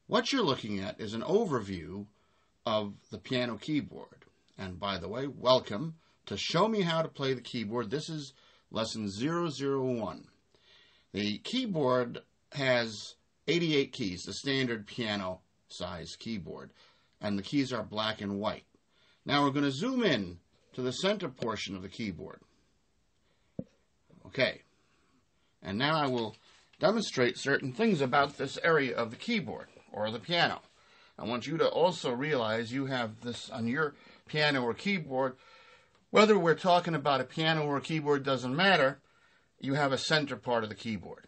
What you're looking at is an overview of the piano keyboard. And by the way, welcome to Show Me How to Play the Keyboard. This is lesson 001. The keyboard has 88 keys, the standard piano size keyboard, and the keys are black and white. Now we're going to zoom in to the center portion of the keyboard. Okay, and now I will demonstrate certain things about this area of the keyboard or the piano. I want you to also realize you have this on your piano or keyboard. Whether we're talking about a piano or a keyboard doesn't matter. You have a center part of the keyboard.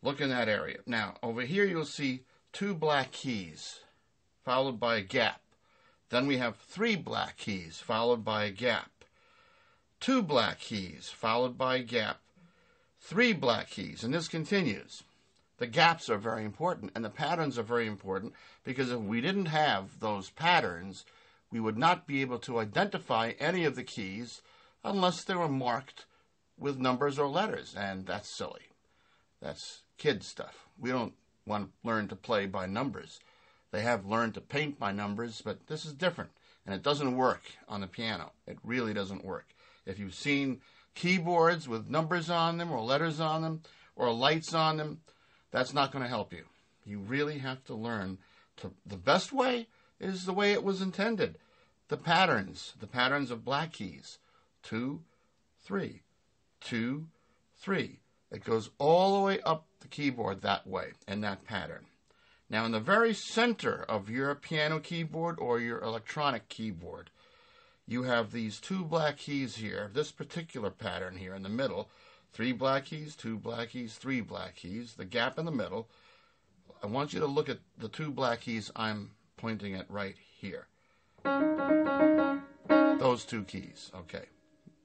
Look in that area. Now, over here you'll see 2 black keys followed by a gap. Then we have 3 black keys followed by a gap. 2 black keys followed by a gap. 3 black keys, and this continues. The gaps are very important, and the patterns are very important, because if we didn't have those patterns, we would not be able to identify any of the keys unless they were marked with numbers or letters, and that's silly. That's kid stuff. We don't want to learn to play by numbers. They have learned to paint by numbers, but this is different, and it doesn't work on the piano. It really doesn't work. If you've seen keyboards with numbers on them or letters on them or lights on them, that's not going to help you. You really have to learn to. The best way is the way it was intended. The patterns of black keys. 2, 3, 2, 3. It goes all the way up the keyboard that way in that pattern. Now in the very center of your piano keyboard or your electronic keyboard, you have these 2 black keys here, this particular pattern here in the middle. 3 black keys, 2 black keys, 3 black keys, the gap in the middle. I want you to look at the 2 black keys I'm pointing at right here. Those 2 keys, okay.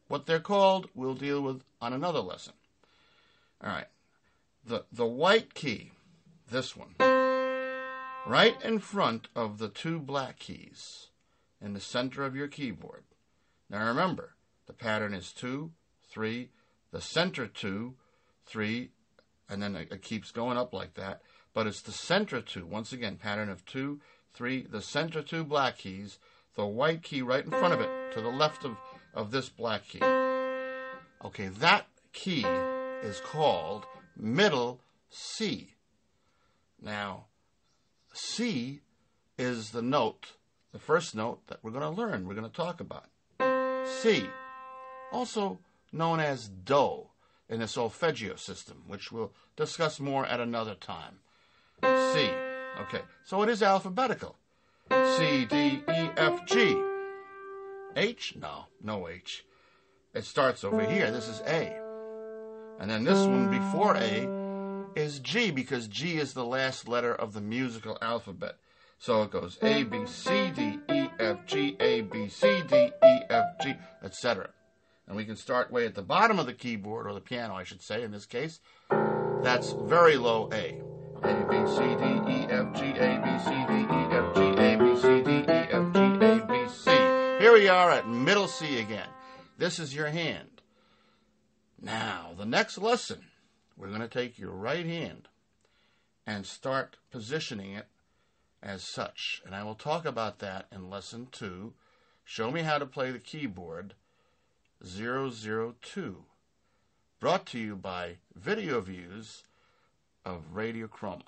What they're called, we'll deal with on another lesson. All right, the white key, this one, right in front of the 2 black keys in the center of your keyboard. Now remember, the pattern is 2, 3, the center 2, 3, and then it keeps going up like that. But it's the center 2, once again, pattern of 2, 3, the center 2 black keys, the white key right in front of it, to the left of this black key. Okay, that key is called middle C. Now, C is the note, the first note that we're going to learn, we're going to talk about. C, also known as Do in the solfeggio system, which we'll discuss more at another time. C. Okay, so it is alphabetical. C, D, E, F, G. H? No H. It starts over here. This is A. And then this one before A is G, because G is the last letter of the musical alphabet. So it goes A, B, C, D, E, F, G, A, B, C, D, E, F, G, etc. And we can start way at the bottom of the keyboard, or the piano, I should say, in this case. That's very low A. A, B, C, D, E, F, G, A, B, C, D, E, F, G, A, B, C, D, E, F, G, A, B, C. Here we are at middle C again. This is your hand. Now, the next lesson, we're going to take your right hand and start positioning it as such. And I will talk about that in lesson 2. Show Me How to Play the Keyboard 002. Brought to you by Video Views of Radio Chroma.